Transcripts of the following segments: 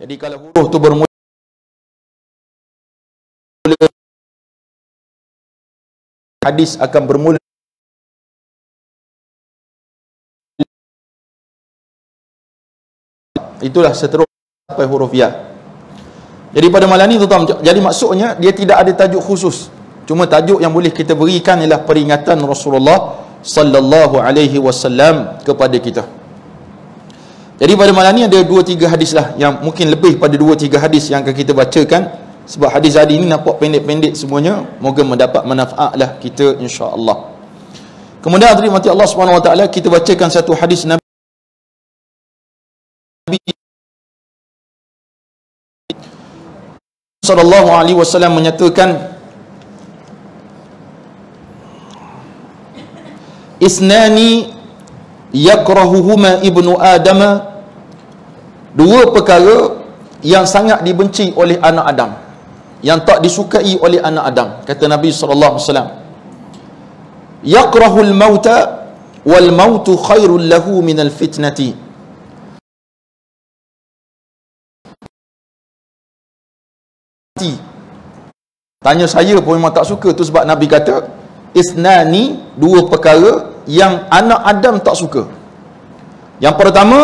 Jadi kalau huruf tu bermula hadis akan bermula itulah seterusnya sampai huruf ya. Jadi pada malam ni tuan-tuan, jadi maksudnya dia tidak ada tajuk khusus. Cuma tajuk yang boleh kita berikan ialah peringatan Rasulullah sallallahu alaihi wasallam kepada kita. Jadi pada malam ni ada 2-3 hadis lah, yang mungkin lebih pada 2-3 hadis yang akan kita bacakan. Sebab hadis hari ini nampak pendek-pendek semuanya, moga mendapat manfaat lah kita insya-Allah. Kemudian hadirin mati Allah Subhanahu wa taala, kita bacakan satu hadis Nabi sallallahu alaihi wasallam menyatakan, isnani yakrahuhuma ibnu Adam, dua perkara yang sangat dibenci oleh anak Adam, yang tak disukai oleh anak Adam. Kata Nabi sallallahu alaihi wasallam, yakrahul mauta wal mautu khairul lahu minal fitnati. Tanya saya pun memang tak suka tu, sebab Nabi kata isnani, dua perkara yang anak Adam tak suka. Yang pertama,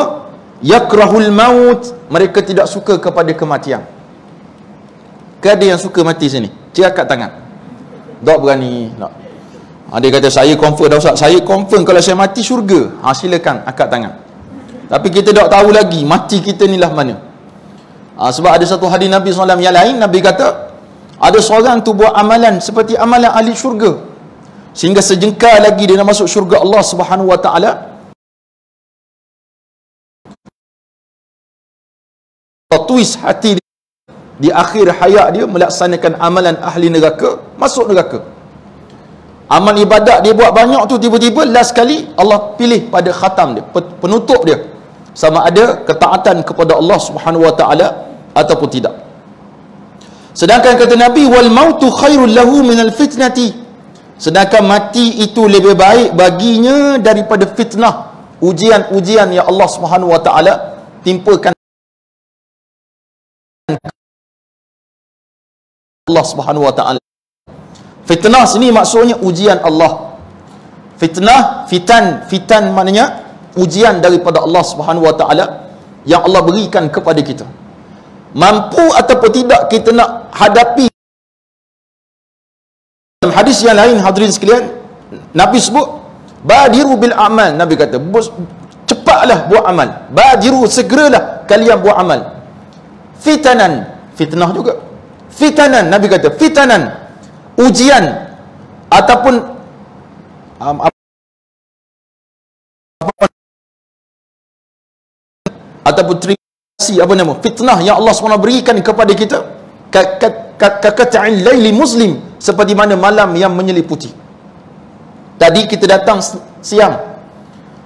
yakrahul maut, mereka tidak suka kepada kematian. Ke ada yang suka mati sini? Cik angkat tangan. Tak berani tak. Dia kata saya confirm dah Ustaz, saya confirm kalau saya mati syurga. Silakan angkat tangan. Tapi kita tak tahu lagi mati kita ni lah mana. Sebab ada satu hadis Nabi SAW yang lain, Nabi kata ada seorang tu buat amalan seperti amalan ahli syurga, sehingga sejengkal lagi dia nak masuk syurga Allah Subhanahu wa taala. Twist hati dia, di akhir hayat dia melaksanakan amalan ahli neraka, masuk neraka. Amal ibadat dia buat banyak tu, tiba-tiba last kali Allah pilih pada khatam dia, penutup dia, sama ada ketaatan kepada Allah Subhanahu wa taala ataupun tidak. Sedangkan kata Nabi, wal mautu khairul lahu minal fitnati, sedangkan mati itu lebih baik baginya daripada fitnah, ujian-ujian yang Allah Subhanahu wa taala timpakan Allah Subhanahu wa taala. Fitnah sini maksudnya ujian Allah. Fitnah, fitan maknanya ujian daripada Allah Subhanahu wa taala yang Allah berikan kepada kita. Mampu ataupun tidak kita nak hadapi. Dalam hadis yang lain hadirin sekalian, Nabi sebut badiru bil amal. Nabi kata cepatlah buat amal, badiru, segeralah kalian buat amal. Fitanan, fitnah juga. Fitanan, Nabi kata fitanan, ujian ataupun ataupun apa nama, fitnah yang Allah SWT berikan kepada kita, kakata'il laili muslim, seperti mana malam yang menyeliputi. Tadi kita datang siang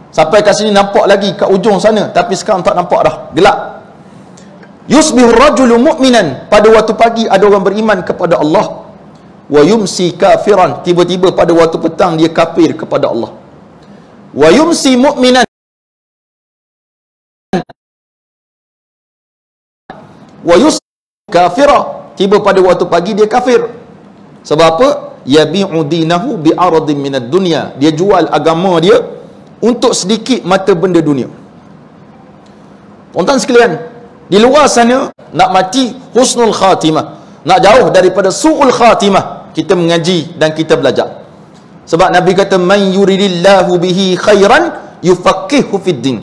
sampai kat sini nampak lagi kat ujung sana, tapi sekarang tak nampak dah, gelap. Yusbihur rajulu mu'minan, pada waktu pagi ada orang beriman kepada Allah, wa yumsi kafiran, tiba-tiba pada waktu petang dia kafir kepada Allah. Wa yumsi mu'minan wa yusbi kafira, tiba pada waktu pagi dia kafir. Sebab apa? Yabi'u dinahu bi'aradin minad dunya, dia jual agama dia untuk sedikit mata benda dunia. Tuan-tuan sekalian, di luar sana nak mati husnul khatimah, nak jauh daripada su'ul khatimah, kita mengaji dan kita belajar. Sebab Nabi kata man yuridillahu bihi khairan yufaqihu fid din,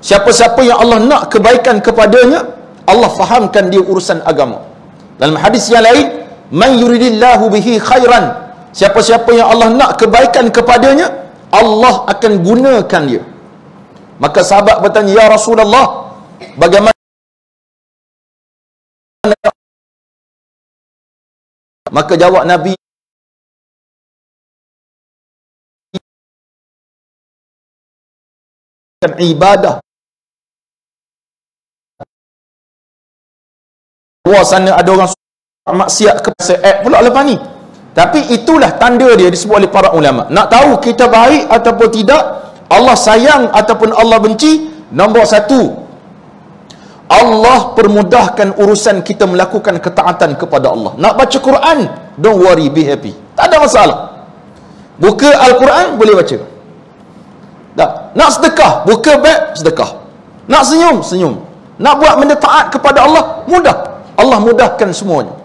siapa-siapa yang Allah nak kebaikan kepadanya, Allah fahamkan dia urusan agama. Dalam hadis yang lain, man yuridillahu bihi khairan, siapa-siapa yang Allah nak kebaikan kepadanya, Allah akan gunakan dia. Maka sahabat bertanya, ya Rasulullah, bagaimana? Maka jawab Nabi, ibadah. Luar sana ada orang maksiat kepada pula lepas ni. Tapi itulah tanda dia, disebut oleh para ulama. Nak tahu kita baik ataupun tidak, Allah sayang ataupun Allah benci, nombor satu, Allah permudahkan urusan kita melakukan ketaatan kepada Allah. Nak baca Quran, don't worry, be happy. Tak ada masalah. Buka Al-Quran, boleh baca. Tak. Nak sedekah, buka beg, sedekah. Nak senyum, senyum. Nak buat benda taat kepada Allah, mudah. Allah mudahkan semuanya.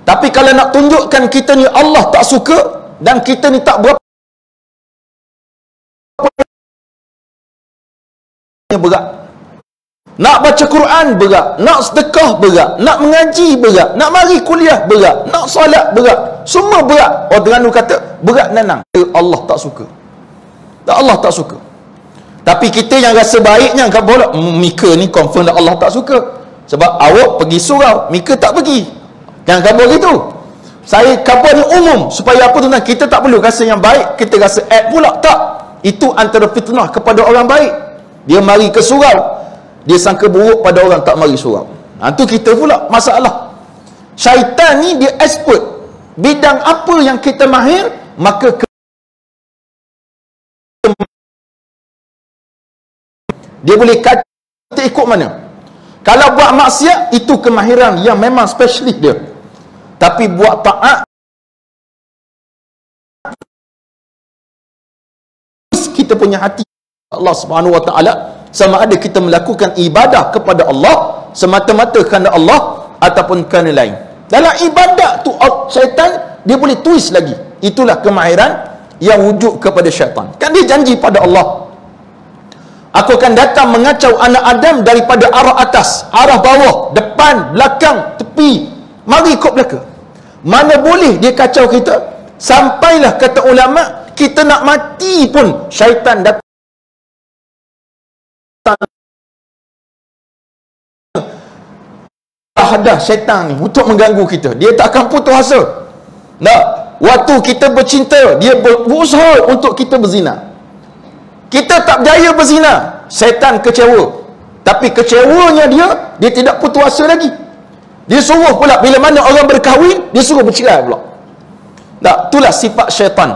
Tapi kalau nak tunjukkan kita ni Allah tak suka, dan kita ni tak berapa berat. Nak baca Quran berat, nak sedekah berat, nak mengaji berat, nak mari kuliah berat, nak solat berat, semua berat. Orang Terengganu kata berat nanang. Allah tak suka. Tak, Allah tak suka. Tapi kita yang rasa baiknya kan boleh Mika ni confirm dah Allah tak suka. Sebab awak pergi surau, Mika tak pergi. Jangan khabar gitu. Saya khabar ni umum supaya apa tuan-tuan, kita tak perlu rasa yang baik, kita rasa act pula. Tak. Itu antara fitnah kepada orang baik. Dia mari ke surau, dia sangka buruk pada orang tak mari surau. Itu kita pula masalah. Syaitan ni dia expert. Bidang apa yang kita mahir, maka dia boleh kata kita ikut mana. Kalau buat maksiat, itu kemahiran yang memang spesialis dia. Tapi buat taat, kita punya hati Allah Subhanahu Wa Taala, sama ada kita melakukan ibadah kepada Allah semata-mata kerana Allah ataupun kerana lain. Dalam ibadat tu syaitan dia boleh twist lagi. Itulah kemahiran yang wujud kepada syaitan. Kan dia janji pada Allah, aku akan datang mengacau anak Adam daripada arah atas, arah bawah, depan, belakang, tepi. Mari ikut belakang. Mana boleh dia kacau kita? Sampailah kata ulama, kita nak mati pun syaitan datang hadah syaitan ni untuk mengganggu kita. Dia tak akan putus asa. Nah, waktu kita bercinta, dia berusaha untuk kita berzina. Kita tak berjaya berzina, syaitan kecewa. Tapi kecewanya dia tidak putus asa lagi. Dia suruh pula bila mana orang berkahwin, dia suruh bercerai pula. Tak, itulah sifat syaitan.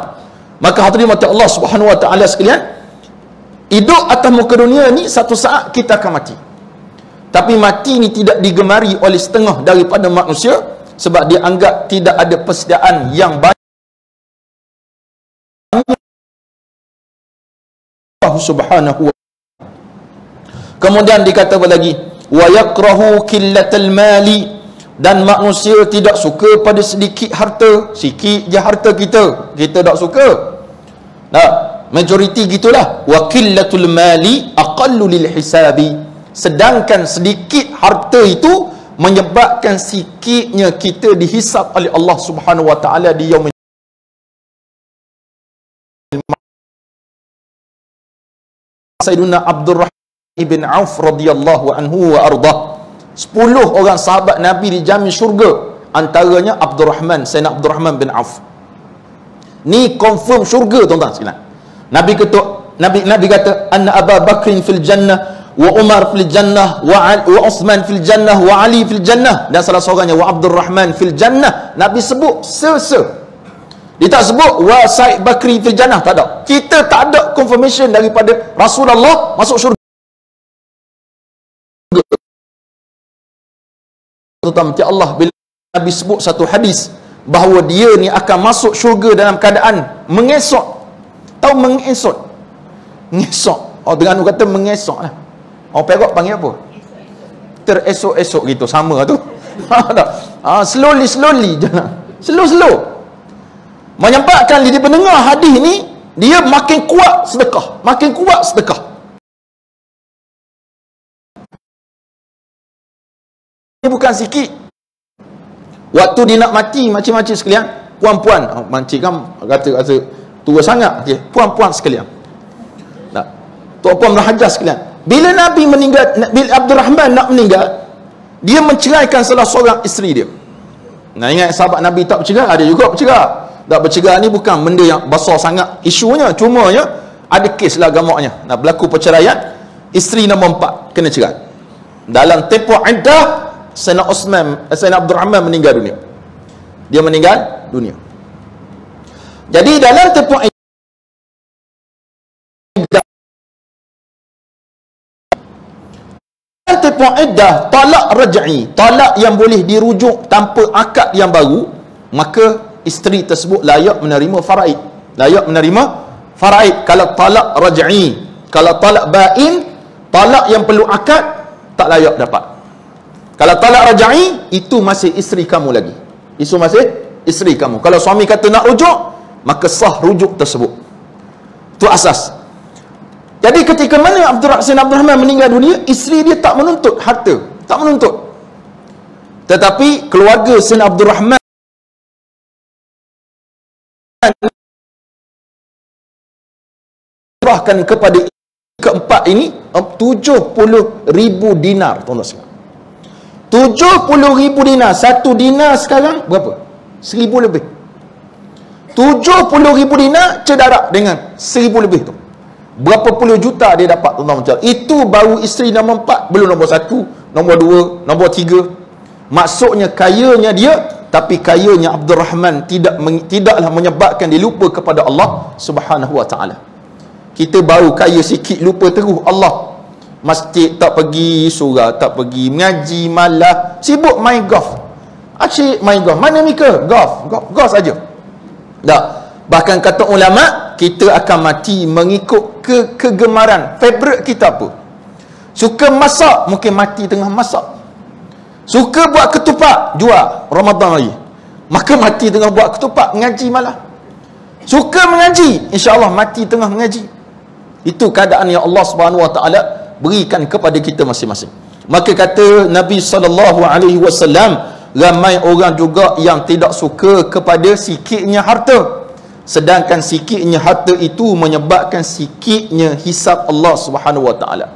Maka hadirin mati Allah Subhanahu Wa Taala sekalian, hidup atas muka dunia ni satu saat kita akan mati. Tapi mati ni tidak digemari oleh setengah daripada manusia, sebab dia anggap tidak ada persediaan yang banyak. Allah Subhanahu wa Ta'ala. Kemudian dikata lagi, wa yakrahu killatal mali, dan manusia tidak suka pada sedikit harta. Sikit je harta kita tak suka. Nah, majoriti gitulah. Wa qillatul mali aqallu lil hisabi, sedangkan sedikit harta itu menyebabkan sikitnya kita dihisap oleh Allah Subhanahu wa Ta'ala di yaumil. Sayyidina Abdurrahman ibn Auf radhiyallahu anhu wa ardah, 10 orang sahabat Nabi dijamin syurga, antaranya Abdurrahman, Sayyidina Abdurrahman bin Auf. Ni confirm syurga tuan-tuan sekalian. Nabi kata anna Abu Bakrin fil jannah wa Umar fil jannah wa Uthman fil jannah wa Ali fil jannah, dan salah seorangnya wa Abdurrahman fil jannah. Nabi sebut dia tak sebut wa Said Bakri fil jannah, tak ada. Kita tak ada confirmation daripada Rasulullah masuk syurga. Tetapi Allah bila Nabi sebut satu hadis bahawa dia ni akan masuk syurga dalam keadaan mengesok. Tahu mengesok? Ngesok. Orang Terengganu kata mengesok lah. Orang Perak panggil apa? Teresok-esok gitu, sama tu. Slowly je lah. Slow. Menyebabkan dia pendengar hadis ni, dia makin kuat sedekah. Ini bukan sikit. Waktu dia nak mati, makcik-makcik sekalian, puan-puan, makcik kan rasa tua sangat, okay. Puan-puan sekalian, tuan-puan berhajar sekalian, bila Nabi meninggal, bila Abdurrahman nak meninggal, dia menceraikan salah seorang isteri dia. Nah, ingat sahabat Nabi tak bercerai, ada juga bercerai. Tak bercerai ni bukan benda yang besar sangat isunya, cuma ya ada kes lah gamaknya. Nah, berlaku perceraian, isteri nombor 4 kena cerai. Dalam tempoh iddah, Sayyidina Abdurrahman meninggal dunia. Dia meninggal dunia. Jadi dalam tempoh iddah, adapun iddah talak raj'i, talak yang boleh dirujuk tanpa akad yang baru, maka isteri tersebut layak menerima faraid. Layak menerima faraid kalau talak raj'i. Kalau talak bain, talak yang perlu akad, tak layak dapat. Kalau talak raj'i, itu masih isteri kamu lagi. Itu masih isteri kamu. Kalau suami kata nak rujuk, maka sah rujuk tersebut. Itu asas. Jadi ketika mana Sayyidina Abdul Rahman meninggal dunia, isteri dia tak menuntut harta, tak menuntut. Tetapi keluarga Sayyidina Abdul Rahman serahkan kepada keempat ini 70,000 dinar, tuan-tuan sekalian. 70,000 dinar. Satu dinar sekarang berapa? 1,000 lebih. 70,000 dinar cedara dengan 1,000 lebih tu. Berapa puluh juta dia dapat, tuan-tuan. Itu baru isteri nombor 4, belum nombor 1, nombor 2, nombor 3. Maksudnya kayanya dia, tapi kayanya Abdul Rahman tidaklah menyebabkan dia lupa kepada Allah Subhanahu wa taala. Kita baru kaya sikit lupa terus Allah. Masjid tak pergi, surau tak pergi, mengaji malah sibuk main golf. Asyik main golf. Mana Mika? Golf saja. Tak. Bahkan kata ulama, kita akan mati mengikut kegemaran. Favorite kita apa? Suka masak, mungkin mati tengah masak. Suka buat ketupat, jual Ramadan lagi, maka mati tengah buat ketupat. Mengaji malah, suka mengaji, insya-Allah mati tengah mengaji. Itu keadaan yang Allah Subhanahu wa taala berikan kepada kita masing-masing. Maka kata Nabi SAW, ramai orang juga yang tidak suka kepada sikitnya harta, sedangkan sikitnya harta itu menyebabkan sikitnya hisab Allah Subhanahu wa taala.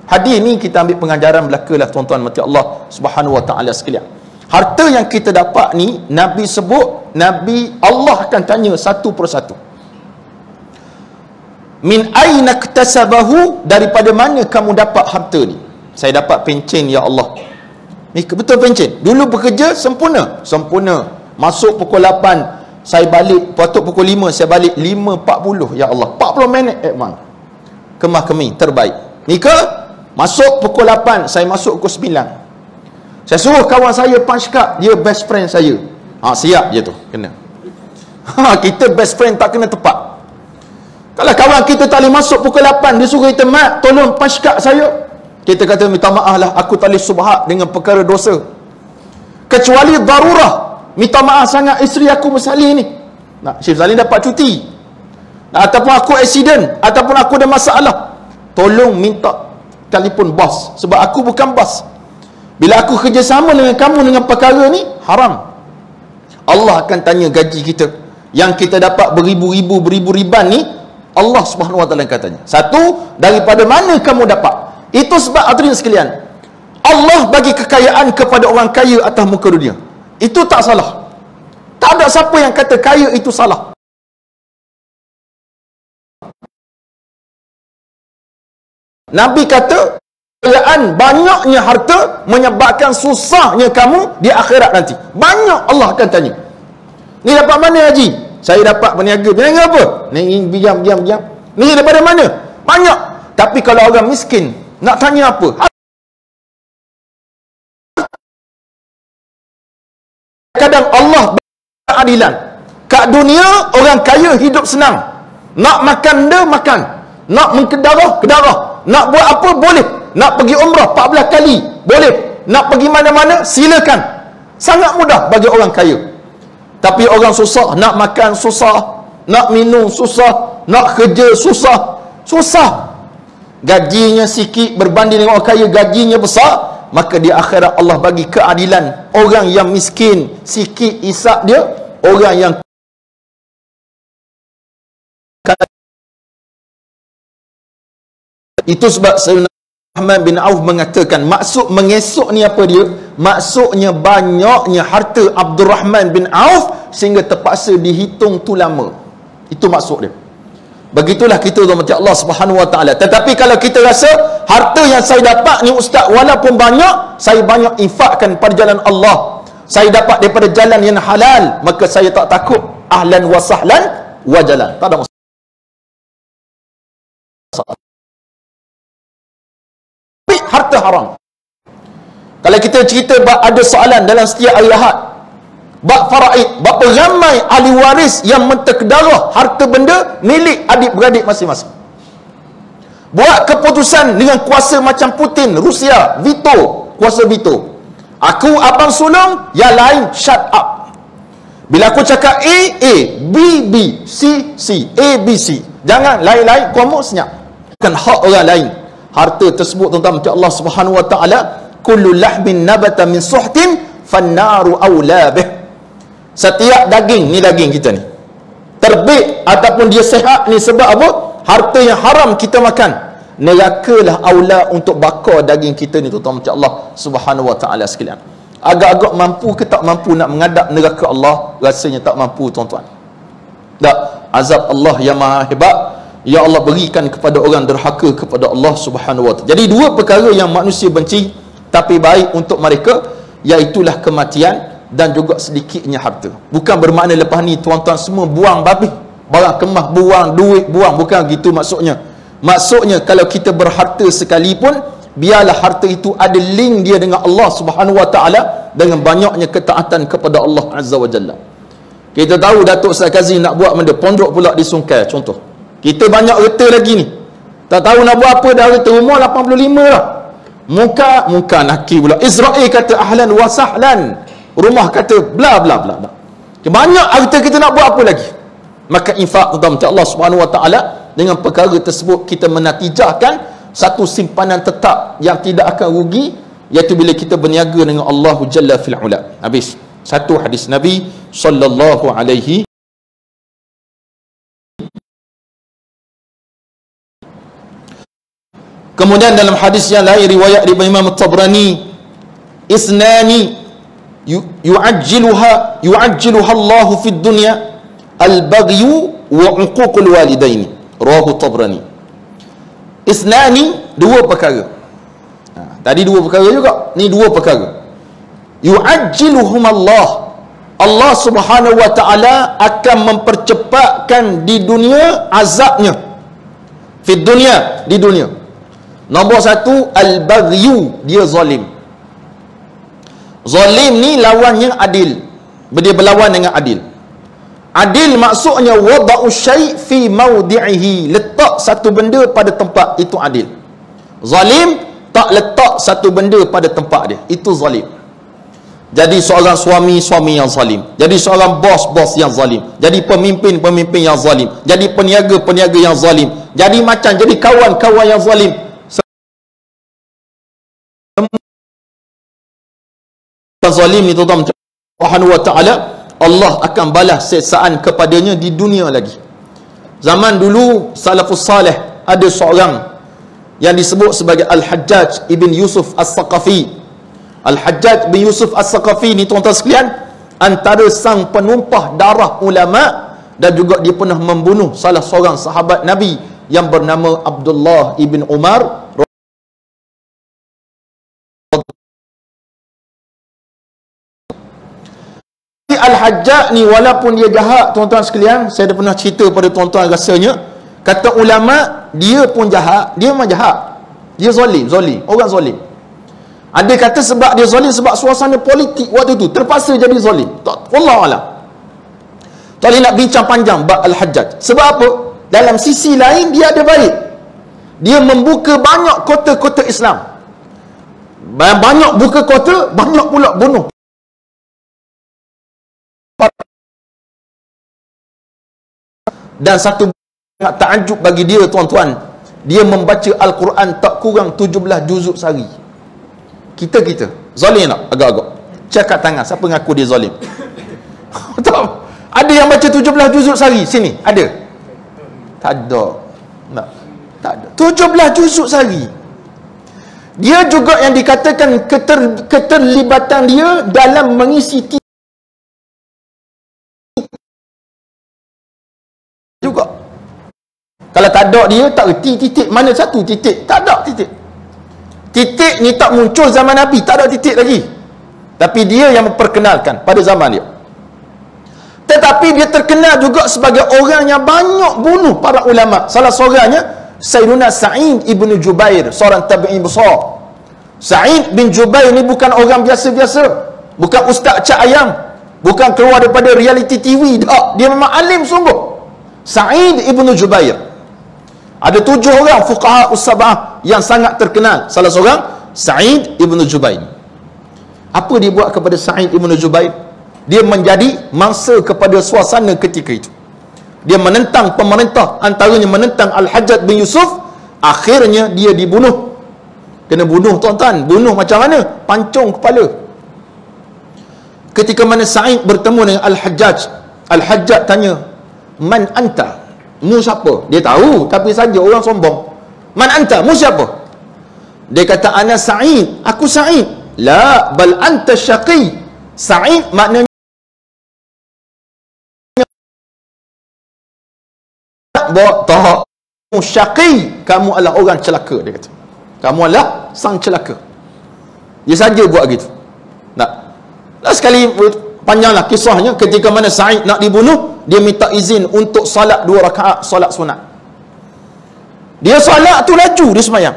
Hadis ni kita ambil pengajaran belakalah, tuan-tuan mati Allah Subhanahu wa taala sekalian. Harta yang kita dapat ni, Nabi sebut, Allah akan tanya satu persatu. Min aina iktasabahu, daripada mana kamu dapat harta ni? Saya dapat pencen ya Allah. Betul pencen. Dulu bekerja sempurna. Masuk pukul 8, saya balik patut pukul 5, saya balik 5.40 ya Allah. 40 minit advance. Kemah kemih terbaik. Mika masuk pukul 8, saya masuk pukul 9. Saya suruh kawan saya punch card, dia best friend saya. Siap je tu, kena. Kita best friend tak kena tepat. Kalau kawan kita tak boleh masuk pukul 8, dia suruh kita, "Mat, tolong punch card saya." Kita kata, "Minta maaf lah, aku tak boleh subhat dengan perkara dosa. Kecuali darurah. Minta maaf sangat, isteri aku bersalin ni. Syekh Salim dapat cuti. Ataupun aku accident, ataupun aku ada masalah. Tolong minta telefon bos, sebab aku bukan bos. Bila aku kerjasama dengan kamu dengan perkara ni, haram." Allah akan tanya gaji kita. Yang kita dapat beribu-ribu, beribu riban ni, Allah Subhanahu wa taala katanya. Satu, daripada mana kamu dapat? Itu sebab hadirin sekalian, Allah bagi kekayaan kepada orang kaya atas muka dunia. Itu tak salah. Tak ada siapa yang kata kaya itu salah. Nabi kata, kekayaan, banyaknya harta menyebabkan susahnya kamu di akhirat nanti. Banyak Allah akan tanya. Ni dapat mana haji? Saya dapat berniaga. Berniaga apa? Ni diam. Ni daripada mana? Banyak. Tapi kalau orang miskin, nak tanya apa? Kadang Allah beradilan. Kat dunia, orang kaya hidup senang. Nak makan dia, makan. Nak mengkedarah, kedarah. Nak buat apa, boleh. Nak pergi umrah 14 kali, boleh. Nak pergi mana-mana, silakan. Sangat mudah bagi orang kaya. Tapi orang susah, nak makan susah, nak minum susah, nak kerja susah. Gajinya sikit berbanding dengan orang kaya gajinya besar, maka di akhirat Allah bagi keadilan. Orang yang miskin sikit hisab dia, orang yang itu sebab Sayyidina Rahman bin Auf mengatakan, maksud mengesok ni apa dia? Maksudnya banyaknya harta Abdul Rahman bin Auf sehingga terpaksa dihitung tu lama. Itu maksud dia. Begitulah kita rahmati Allah Subhanahu wa taala. Tetapi kalau kita rasa harta yang saya dapat ni ustaz, walaupun banyak, saya banyak infakkan pada jalan Allah, saya dapat daripada jalan yang halal, maka saya tak takut, ahlan wa sahlan wa jalan. Tak ada masalah. Harta haram. Kalau kita cerita bab ada soalan dalam setiap hari Ahad, bab faraid, bab ramai ahli waris yang menterkedarah harta benda milik adik-beradik masing-masing. Buat keputusan dengan kuasa macam Putin, Rusia, veto, kuasa veto. Aku abang sulung, yang lain shut up. Bila aku cakap A, B, B, C, C, A, B, C. Jangan lain-lain, kamu senyap. Bukan hak orang lain. Harta tersebut tuan-tuan macam Allah Subhanahu wa taala, kullu lahmin nabata min suhtin fannaru aula bih. Setiap daging, ni daging kita ni, terbit ataupun dia sihat ni sebab apa? Harta yang haram kita makan. Nerakalah aula untuk bakar daging kita ni tuan-tuan macam Allah Subhanahu wa taala sekalian. Agak-agak mampu ke tak mampu nak menghadap neraka Allah? Rasanya tak mampu tuan-tuan. Tak, azab Allah yang maha hebat ya Allah berikan kepada orang derhaka kepada Allah Subhanahu wa taala. Jadi dua perkara yang manusia benci tapi baik untuk mereka, iaitulah kematian dan juga sedikitnya harta. Bukan bermakna lepas ni tuan-tuan semua buang babi, barang kemas buang, duit buang, bukan gitu maksudnya. Maksudnya kalau kita berharta sekalipun, biarlah harta itu ada link dia dengan Allah Subhanahu wa taala, dengan banyaknya ketaatan kepada Allah Azza wa Jalla. Kita tahu Datuk Ustaz Kazim nak buat benda pondok pula di Sungai contoh. Kita banyak reta lagi ni. Tak tahu nak buat apa, dah reta umur 85 lah. Muka naki pula. Israel kata ahlan wa sahlan. Rumah kata bla bla bla bla. Banyak harta kita nak buat apa lagi? Maka infak tentang Allah Subhanahu wa taala, dengan perkara tersebut kita menatijahkan satu simpanan tetap yang tidak akan rugi, iaitu bila kita berniaga dengan Allah Jalla fil ula. Habis satu hadis Nabi sallallahu alaihi. Kemudian dalam hadis yang lain riwayat dari Imam Tabrani, isnani yu'ajjiluha Allah fid dunya al-baghyu wa 'uququl walidaini, rawahu Tabrani. Isnani, dua perkara. Tadi dua perkara juga, ni dua perkara. Yu'ajjiluhum Allah, Allah Subhanahu wa taala akan mempercepatkan di dunia azabnya. Fid dunya, di dunia. Nombor satu, al-baghyu, dia zalim. Zalim ni lawannya adil. Dia berlawan dengan adil. Adil maksudnya wada'u syai' fi mawdi'ihi, letak satu benda pada tempat, itu adil. Zalim tak letak satu benda pada tempat dia, itu zalim. Jadi seorang suami yang zalim, jadi seorang bos yang zalim, jadi pemimpin yang zalim, jadi peniaga yang zalim, jadi macam jadi kawan yang zalim. Zalim ni tuan-tuan Subhanahu wa taala, Allah akan balas siksaan kepadanya di dunia lagi. Zaman dulu salafus salih ada seorang yang disebut sebagai Al-Hajjaj ibn Yusuf As-Saqafi. Al-Hajjaj bin Yusuf As-Saqafi ni tuan-tuan sekalian, antara sang penumpah darah ulama, dan juga dia pernah membunuh salah seorang sahabat Nabi yang bernama Abdullah ibn Umar. Al-Hajjaj ni walaupun dia jahat tuan-tuan sekalian, saya dah pernah cerita pada tuan-tuan rasanya, kata ulama dia pun jahat, dia memang jahat, dia zalim, orang zalim. Ada kata sebab dia zalim sebab suasana politik waktu tu terpaksa jadi zalim. Tak, wallahu alam. Tak boleh nak bincang panjang bab Al-Hajjaj. Sebab apa? Dalam sisi lain dia ada baik. Dia membuka banyak kota-kota Islam. Banyak buka kota, banyak pula bunuh. Dan satu takjub bagi dia tuan-tuan, dia membaca Al-Quran tak kurang 17 juzuk sehari. Kita zalim tak? Agak-agak cakap tangan, siapa ngaku dia zalim? Tak. Ada yang baca 17 juzuk sehari sini? Ada? Tak ada. Tak ada. 17 juzuk sehari. Dia juga yang dikatakan keterlibatan dia dalam mengisi juga. Kalau tak ada dia, tak reti titik mana satu titik, tak ada titik. Titik ni tak muncul zaman Nabi, tak ada titik lagi. Tapi dia yang memperkenalkan pada zaman dia. Tetapi dia terkenal juga sebagai orang yang banyak bunuh para ulama. Salah seorangnya Sayyiduna Sa'id ibn Jubair, seorang tabi'in besar. Sa'id bin Jubair ni bukan orang biasa-biasa, bukan ustaz cak ayam, bukan keluar daripada reality TV, tak. Dia memang alim sungguh. Sa'id ibn Jubair. Ada 7 orang fuqaha us-sab'ah yang sangat terkenal. Salah seorang Sa'id ibn Jubair. Apa dia buat kepada Sa'id ibn Jubair? Dia menjadi mangsa kepada suasana ketika itu. Dia menentang pemerintah, antaranya menentang Al-Hajjaj bin Yusuf. Akhirnya dia dibunuh. Kena bunuh tuan-tuan. Bunuh macam mana? Pancung kepala. Ketika mana Sa'id bertemu dengan Al-Hajjaj, Al-Hajjaj tanya, "Man anta?" Mu siapa? Dia tahu, tapi saja orang sombong. "Man anta?" Mu siapa? Dia kata, "Ana Sa'id." Aku Sa'id. "La, bal anta syaqi." Sa'id maknanya tak, syaqi, kamu adalah orang celaka, dia kata. Kamu adalah sang celaka. Dia saja buat gitu. Nah, sekali panjanglah kisahnya. Ketika mana Sa'id nak dibunuh, dia minta izin untuk salat 2 rakaat salat sunat. Dia salat tu laju, dia sembahyang.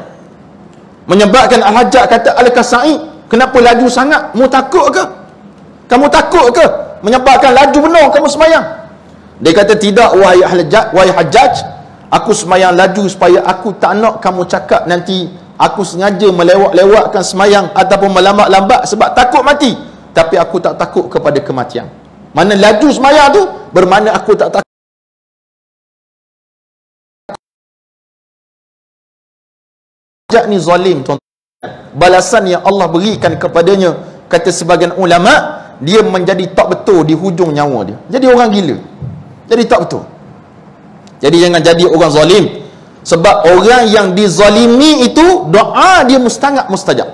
Menyebabkan Al-Hajjaj kata, "Alakah Sa'id, kenapa laju sangat? Mu takut ke? Kamu takut ke? Menyebabkan laju benar kamu sembahyang." Dia kata, "Tidak, wahai Hajjaj, aku sembahyang laju supaya aku tak nak kamu cakap nanti aku sengaja melewat-lewatkan sembahyang ataupun melambat-lambat sebab takut mati. Tapi aku tak takut kepada kematian." Mana laju sembahyang tu bermakna aku tak takut. Hajjaj ni zalim, tuan-tuan. Balasan yang Allah berikan kepadanya, kata sebagian ulama, dia menjadi tak betul di hujung nyawa dia. Jadi orang gila. Jadi tak betul. Jadi jangan jadi orang zalim. Sebab orang yang dizalimi itu doa dia mustajab.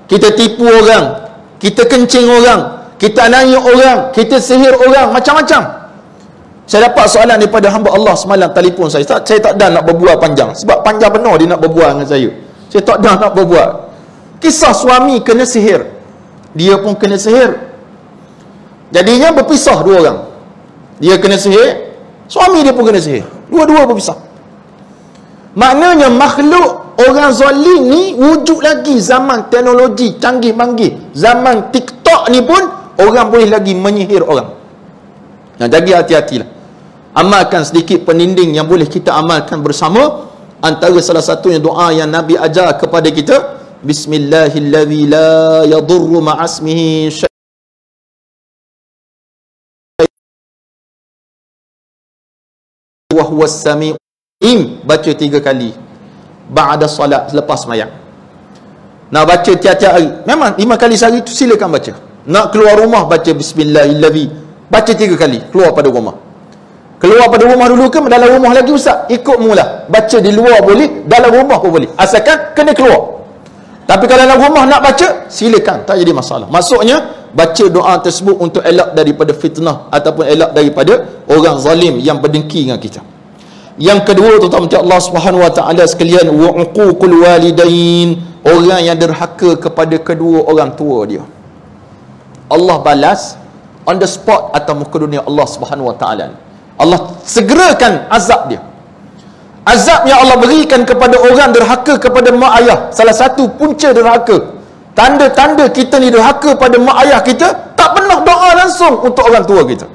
Kita tipu orang, kita kencing orang, kita aniaya orang, kita sihir orang, macam-macam. Saya dapat soalan daripada hamba Allah semalam, telefon saya. Saya tak ada nak berbual panjang. Sebab panjang benar dia nak berbual dengan saya. Saya tak ada nak berbual. Kisah suami kena sihir. Dia pun kena sihir. Jadinya berpisah 2 orang. Dia kena sihir, suami dia pun kena sihir. Dua-dua berpisah. Maknanya makhluk orang zalim ni wujud lagi zaman teknologi canggih-manggih. Zaman TikTok ni pun orang boleh lagi menyihir orang. Nah, jadi hati-hatilah. Amalkan sedikit peninding yang boleh kita amalkan bersama. Antara salah satunya doa yang Nabi ajar kepada kita, Bismillahillazi la yadurru ma'asmihi syai'un wa huwas sami'ul alim. Baca 3 kali ba'da salat, selepas sembahyang. Nak baca tiap-tiap hari, memang 5 kali sehari tu silakan baca. Nak keluar rumah baca Bismillahillazi, baca 3 kali keluar pada rumah. Keluar pada rumah dulu ke dalam rumah lagi ustaz? Ikut mula. Baca di luar boleh, dalam rumah pun boleh. Asalkan kena keluar. Tapi kalau dalam rumah nak baca, silakan, tak jadi masalah. Maksudnya baca doa tersebut untuk elak daripada fitnah ataupun elak daripada orang zalim yang berdengki dengan kita. Yang kedua, tuan-tuan Allah Subhanahu wa taala sekalian, wa uququl walidain, orang yang derhaka kepada kedua orang tua dia. Allah balas on the spot atas muka dunia Allah Subhanahu wa taala. Allah segerakan azab dia. Azab yang Allah berikan kepada orang derhaka kepada mak ayah, salah satu punca derhaka, tanda-tanda kita ni derhaka pada mak ayah kita, tak pernah doa langsung untuk orang tua kita.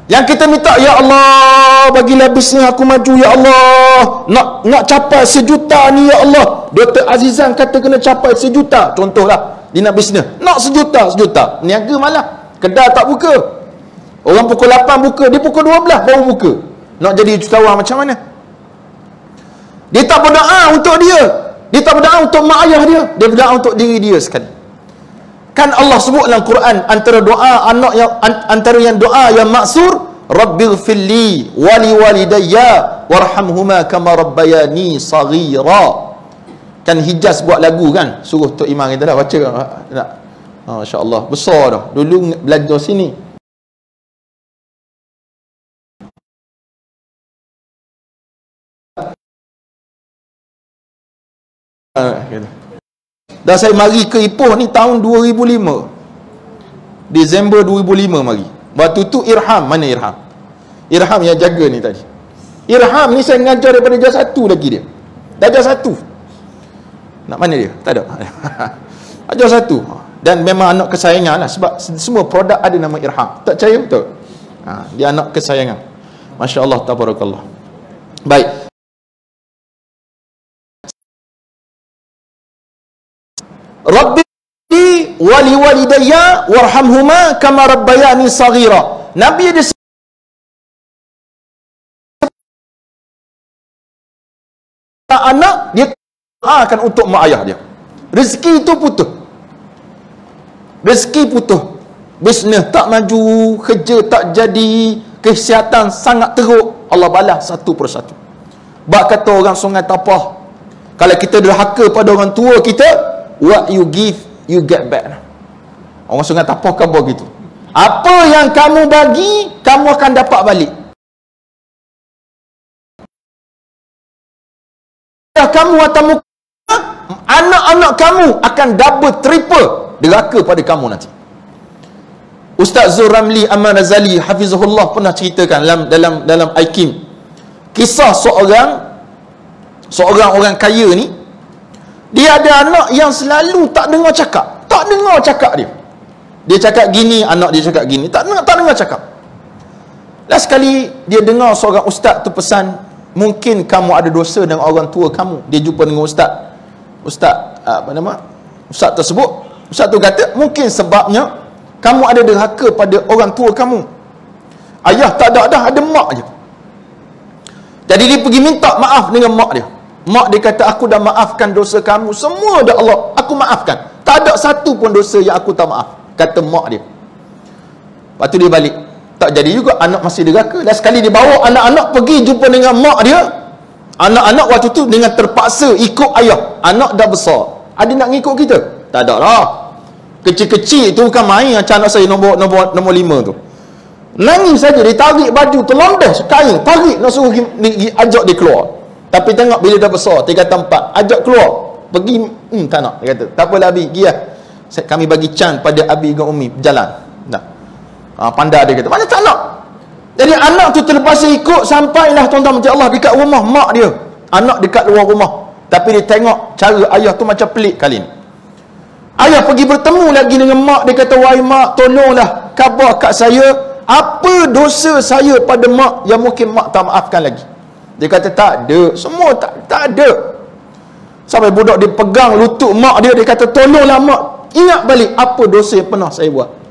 Yang kita minta, ya Allah bagilah bisnes aku maju, ya Allah nak capai 1 juta ni, ya Allah. Dr. Azizan kata kena capai 1 juta, contohlah dia nak bisnes, nak 1 juta, niaga malah kedai tak buka, orang pukul 8 buka, dia pukul 12 baru buka. Nak jadi jutawan macam mana? Dia tak berdoa untuk dia, dia tak berdoa untuk mak ayah dia, dia berdoa untuk diri dia sekali. Kan Allah sebut dalam Quran, antara doa anak yang antara yang doa yang maksur, Rabbighfirli wa li walidayya warhamhuma kama rabbayani saghira. Kan Hijaz buat lagu kan, suruh Tok Imam kita dah baca tak? Masya-Allah, besar dah. Dulu belajar sini. Dah saya mari ke Ipoh ni tahun 2005, Disember 2005 mari. Waktu tu Irham, mana Irham? Irham yang jaga ni tadi. Irham ni saya mengajar daripada darjah 1 lagi dia. Darjah 1. Nak mana dia? Tak ada. Ajar satu. Dan memang anak kesayangan lah, sebab semua produk ada nama Irham. Tak percaya betul? Dia anak kesayangan. Masya Allah, tabarakallah. Baik. Rabbi wali walidayya warhamhuma kama rabbayani saghira. Nabi ada anak, dia akan untuk mak ayah dia. Rezeki itu putus. Rezeki putus. Bisnes tak maju, kerja tak jadi, kesihatan sangat teruk. Allah balas satu persatu. Bak kata orang Sungai Tapah, kalau kita derhaka pada orang tua kita, what you give, you get back. Orang Sungai Tapah kan begitu. Apa yang kamu bagi, kamu akan dapat balik. Kamu atau muka, anak-anak kamu akan double triple derhaka pada kamu nanti. Ustaz Zul Ramli Aman Razali hafizahullah pernah ceritakan dalam Aikim, kisah seorang orang kaya ni, dia ada anak yang selalu tak dengar cakap dia. Dia cakap gini, anak dia cakap gini, tak dengar cakap. Last sekali dia dengar seorang ustaz tu pesan, mungkin kamu ada dosa dengan orang tua kamu. Dia jumpa dengan ustaz tersebut. Ustaz tu kata, mungkin sebabnya kamu ada derhaka pada orang tua kamu. Ayah tak ada mak je. Jadi dia pergi minta maaf dengan mak dia. Mak dia kata, aku dah maafkan dosa kamu semua dah Allah, aku maafkan. Tak ada satu pun dosa yang aku tak maaf, kata mak dia. Lepas tu dia balik. Tak jadi juga, anak masih derhaka. Dan sekali dia bawa anak-anak pergi jumpa dengan mak dia. Anak-anak waktu tu dengan terpaksa ikut ayah. Anak dah besar, ada nak ngikut kita? Tak ada lah. Kecil-kecil tu bukan main. Macam anak saya nombor 5 tu, nangis saja, dia tarik baju, terlondes kain, tarik nak suruh ajak dia keluar. Tapi tengok bila dah besar, 3 kata 4, ajak keluar pergi, tak nak. Dia kata, tak apalah Abi, pergi lah, kami bagi can pada Abi dengan Umi berjalan. Pandai dia kata, mana tak nak. Jadi anak tu terpaksa ikut. Sampailah tuan-tuan macam Allah dekat rumah mak dia, anak dekat luar rumah. Tapi dia tengok cara ayah tu macam pelik kali ni. Ayah pergi bertemu lagi dengan mak. Dia kata, wahai mak, tolonglah khabar kat saya, apa dosa saya pada mak yang mungkin mak tak maafkan lagi. Dia kata, tak ada, semua tak ada. Sampai budak dia pegang lutut mak dia. Dia kata, tolonglah mak, ingat balik apa dosa yang pernah saya buat.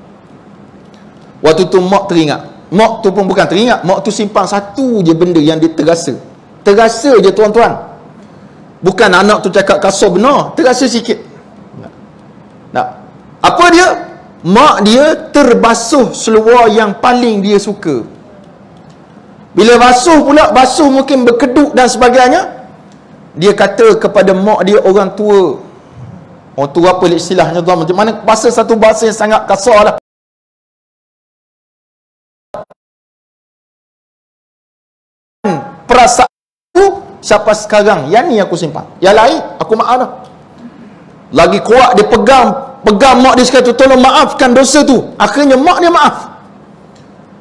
Waktu tu mak teringat. Mak tu pun bukan teringat, mak tu simpan satu je benda yang dia terasa je tuan-tuan. Bukan anak tu cakap kasar benar, terasa sikit. Apa dia? Mak dia terbasuh seluar yang paling dia suka. Bila basuh mungkin berkeduk dan sebagainya. Dia kata kepada mak dia, orang tua apa istilahnya tuan, macam mana, bahasa satu bahasa yang sangat kasar lah. Perasaan aku sampai sekarang, yang ni aku simpan, yang lain aku maaf dah. Lagi kuat dia pegang mak dia sekali tu, tolong maafkan dosa tu. Akhirnya mak dia maaf.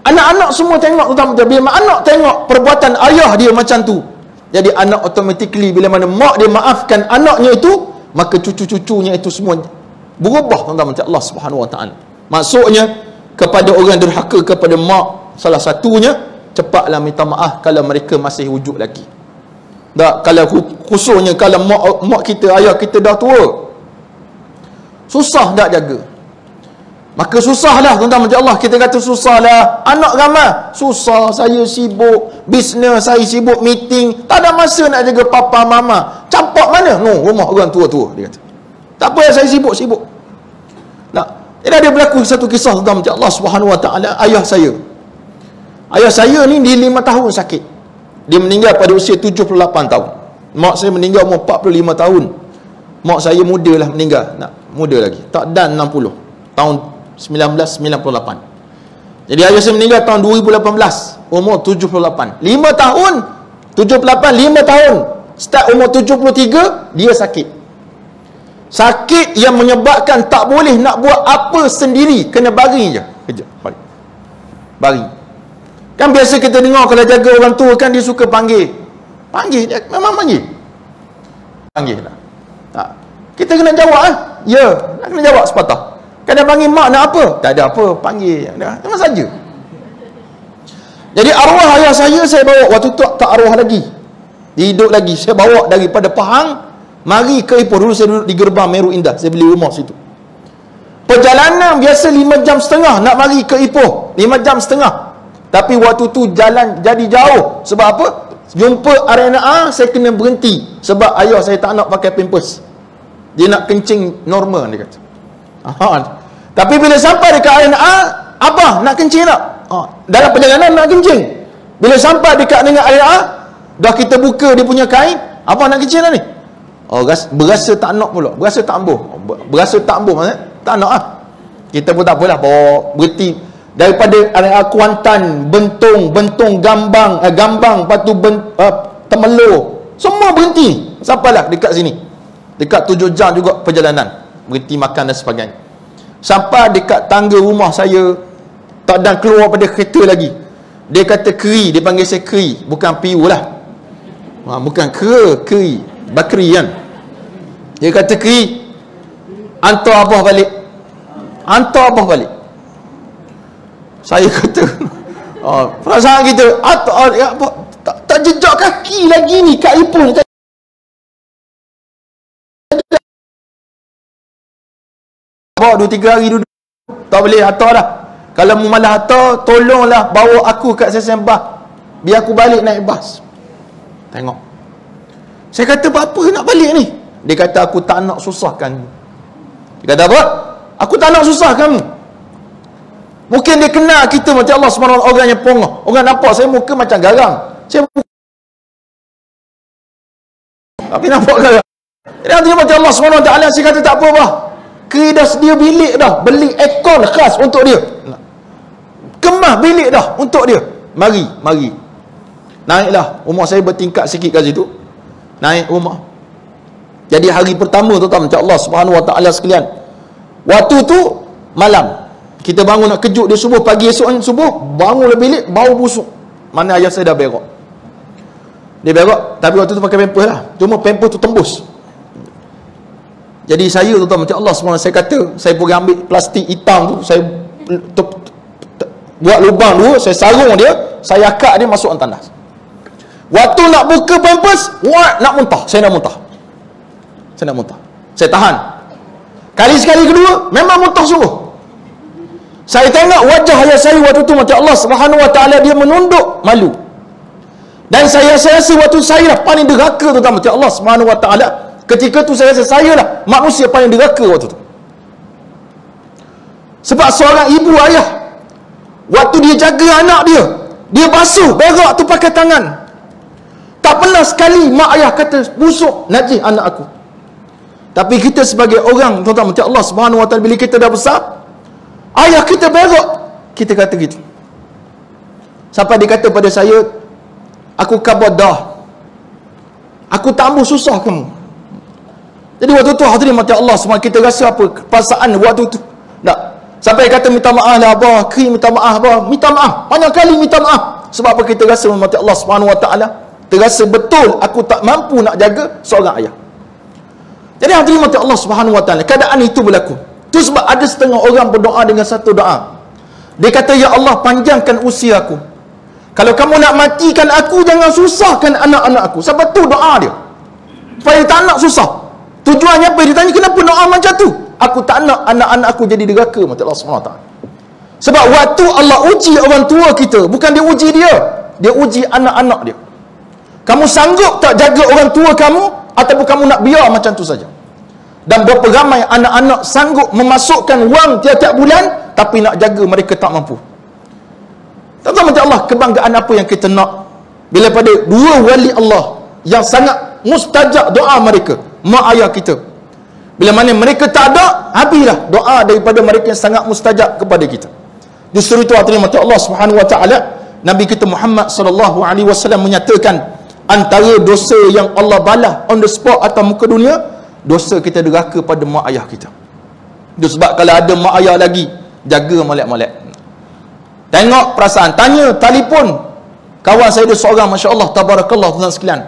Anak-anak semua tengok tu, bila anak tengok perbuatan ayah dia macam tu, jadi anak automatically bila mana mak dia maafkan anaknya itu, maka cucu-cucunya itu semua berubah tuan-tuan macam Allah Subhanahu Wa Taala. Maksudnya kepada orang derhaka kepada mak, salah satunya cepatlah minta maaf kalau mereka masih wujud lagi. Tak, kalau khususnya kalau mak kita, ayah kita dah tua, susah tak jaga. Maka susahlah tuan-tuan macam Allah. Kita kata susahlah, anak ramai, susah, saya sibuk bisnes, saya sibuk meeting, tak ada masa nak jaga papa mama. Campak mana? No, rumah orang tua-tua, dia kata. Tak apa, saya sibuk. Nah, jadi ada berlaku satu kisah tuan-tuan macam Allah Subhanahu Wa Taala. Ayah saya ni di 5 tahun sakit. Dia meninggal pada usia 78 tahun. Mak saya meninggal umur 45 tahun. Mak saya muda lah meninggal. Muda lagi. Tak dan 60. Tahun 1998. Jadi ayah saya meninggal tahun 2018. Umur 78. 5 tahun. 78, 5 tahun. Start umur 73, dia sakit. Sakit yang menyebabkan tak boleh nak buat apa sendiri. Kena baring je. Kerja. Baring. Kan biasa kita dengar kalau jaga orang tua kan dia suka panggil. Dia memang panggil lah. Tak. kita kena jawab ya, nak kena jawab sepatah. Kan dia panggil mak nak apa? Tak ada apa, panggil cuma saja. Jadi arwah ayah saya bawa waktu tu tak arwah lagi, hidup lagi, saya bawa daripada Pahang mari ke Ipoh. Dulu saya duduk di gerbang Meru Indah, saya beli rumah situ. Perjalanan biasa 5 jam setengah nak mari ke Ipoh, 5 jam setengah. Tapi waktu tu jalan jadi jauh. Sebab apa? Jumpa RNA, saya kena berhenti sebab ayah saya tak nak pakai pampers, dia nak kencing normal, dia kata. Tapi bila sampai dekat RNA, abah nak kencing tak? Dalam perjalanan nak kencing. Bila sampai dekat dengan RNA, dah kita buka dia punya kain, abah nak kencing dah ni. Berasa tak nak pula, berasa tak ambuh. Berasa tak ambuh maksudnya tak nak lah. Kita pun tak apalah, bawa berhenti daripada Kuantan, Bentong, Gambang, lepas tu Temelur, semua berhenti sampailah dekat sini. Dekat 7 jam juga perjalanan, berhenti makan dan sebagainya. Sampai dekat tangga rumah saya, tak dan keluar pada kereta lagi. Dia kata keri, dia panggil saya keri, bukan piu lah, bukan keri Bakri kan. Dia kata keri, hantar abah balik. Saya kata perasaan kita tak jejak kaki lagi ni kat Ipoh. Bawa 2-3 hari duduk, tak boleh hantar dah. Kalau mu malah hantar, tolonglah bawa aku kat Sembah, biar aku balik naik bas. Tengok, saya kata apa nak balik ni? Dia kata aku tak nak susahkan. Dia kata apa? Aku tak nak susahkan. Mungkin dia kenal kita macam Allah SWT, orang yang pongah. Orang nampak saya muka macam garang, tapi nampak garang. Jadi nanti macam Allah SWT, saya kata tak apa bah, keri dah sedia bilik dah, beli aircon khas untuk dia, kemas bilik dah untuk dia. Mari naiklah. Rumah saya bertingkat sikit kat situ, naik rumah. Jadi hari pertama tu macam Allah SWT sekalian, waktu tu malam, kita bangun nak kejut dia subuh. Pagi esok subuh bangun le bilik, bau busuk. Mana ayah saya dah berak, dia berak, tapi waktu tu pakai pampers lah, cuma pampers tu tembus. Jadi saya tu macam Allah SWT, saya kata saya pergi ambil plastik hitam tu, saya buat lubang dua, saya sarung dia, saya akak dia masuk tandas. Waktu nak buka pampers, nak muntah. Saya nak muntah. Saya tahan. Kali sekali kedua memang muntah sungguh. Saya tengok wajah ayah saya waktu tu macam Allah SWT, dia menunduk malu. Dan saya rasa waktu saya lah paling derhaka tu macam Allah SWT. Ketika tu saya rasa saya lah manusia paling derhaka waktu tu. Sebab seorang ibu ayah, waktu dia jaga anak dia basuh berak tu pakai tangan. Tak pernah sekali mak ayah kata busuk, najis anak aku. Tapi kita sebagai orang tuan-tuan macam Allah SWT, bila kita dah besar, ayah kita berak, kita kata gitu. Sampai dia kata pada saya, aku khabar dah, aku tak ambil susah kamu. Jadi waktu tu hadirin macam Allah SWT, kita rasa apa perasaan waktu tu? Tak. Sampai kata minta maaf lah abah, minta maaf abah, minta maaf, banyak kali minta maaf. Sebab apa? Kita rasa macam Allah SWT, terasa betul aku tak mampu nak jaga seorang ayah. Jadi hadirin macam Allah SWT, keadaan itu berlaku. Itu sebab ada setengah orang berdoa dengan satu doa. Dia kata, ya Allah, panjangkan usia aku. Kalau kamu nak matikan aku, jangan susahkan anak-anak aku. Sebab tu doa dia, supaya tak nak susah. Tujuannya apa? Dia tanya, kenapa doa macam tu? Aku tak nak anak-anak aku jadi derhaka macam Allah SWT. Sebab waktu Allah uji orang tua kita, bukan dia uji dia uji anak-anak dia. Kamu sanggup tak jaga orang tua kamu, ataupun kamu nak biar macam tu saja? Dan berapa ramai anak-anak sanggup memasukkan wang tiap-tiap bulan, tapi nak jaga mereka tak mampu. Tak tahu macam Allah, kebanggaan apa yang kita nak bila pada dua wali Allah yang sangat mustajab doa mereka, mak ayah kita. Bila mana mereka tak ada, habislah doa daripada mereka yang sangat mustajab kepada kita. Justru itu hadirin mata Allah Subhanahu wa taala, Nabi kita Muhammad sallallahu alaihi wasallam menyatakan, antara dosa yang Allah balas on the spot atas muka dunia, dosa kita derhaka pada mak ayah kita. Itu sebab kalau ada mak ayah lagi, jaga molek-molek. Tengok perasaan, tanya, telefon. Kawan saya ada seorang, masya-Allah, tabarakallah tuan sekalian.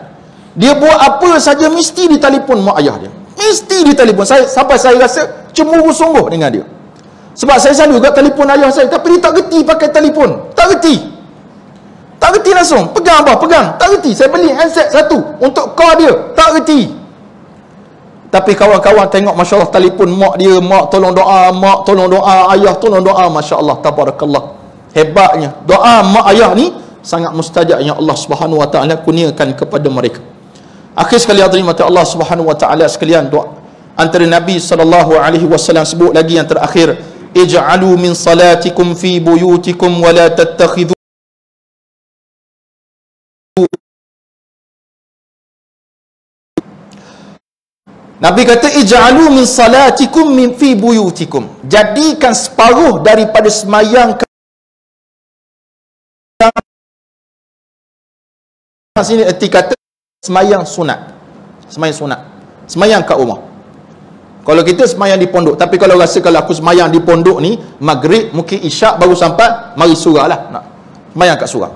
Dia buat apa saja mesti ditelefon mak ayah dia. mesti dia telefon saya, sampai saya rasa cemburu sungguh dengan dia. Sebab saya selalu juga telefon ayah saya, tapi dia tak reti pakai telefon, tak reti langsung, pegang abah, pegang, tak reti. Saya beli handset satu untuk call dia, tak reti. Tapi kawan-kawan tengok, Masya Allah, telefon mak dia, mak tolong doa, ayah tolong doa, Masya Allah, tabarakallah. Hebatnya doa mak ayah ni sangat mustajab yang Allah Subhanahu wa taala kurniakan kepada mereka. Akhir sekali hadirin mati Allah Subhanahu wa taala sekalian, doa antara Nabi sallallahu alaihi wasallam sebut lagi yang terakhir, ij'alu min salatikum fi buyutikum wa la tattakhidhu. Nabi kata ij'alu min salatikum min fi buyutikum, jadikan separuh daripada semayang sini erti kata semayang sunat, semayang kat rumah. Kalau kita semayang di pondok, tapi kalau rasa kalau aku semayang di pondok ni maghrib mungkin isyak baru sampai, mari surau lah nak semayang kat surau.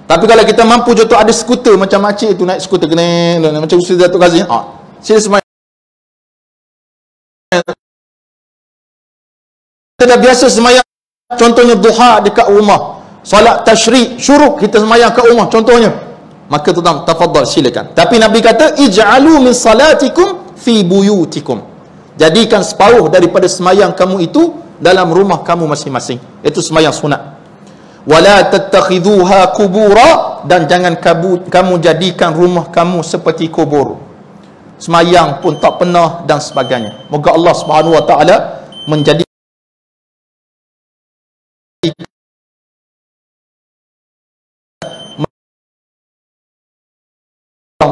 Tapi kalau kita mampu contoh ada skuter macam makcik tu naik skuter kena macam Ustaz Datuk Kazim, sila semayang. Kita dah biasa semayang contohnya duha dekat rumah, solat tasyrik syuruk kita semayang kat rumah contohnya, maka tuan tafadhal silakan. Tapi Nabi kata ij'alu min salatikum fi buyutikum, jadikan separuh daripada semayang kamu itu dalam rumah kamu masing-masing, itu semayang sunat. Wala tattakhidhuha kubura, dan jangan kamu jadikan rumah kamu seperti kubur, semayang pun tak pernah dan sebagainya. Moga Allah Subhanahu wa taala menjadi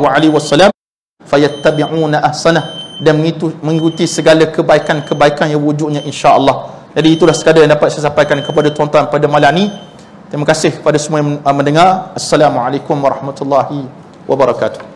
alaihi wasallam fayattabi'una ahsanah, dan mengikuti segala kebaikan-kebaikan yang wujudnya insya-Allah. Jadi itulah sekadar yang dapat saya sampaikan kepada tuan-tuan pada malam ini. Terima kasih kepada semua yang mendengar. Assalamualaikum warahmatullahi wabarakatuh.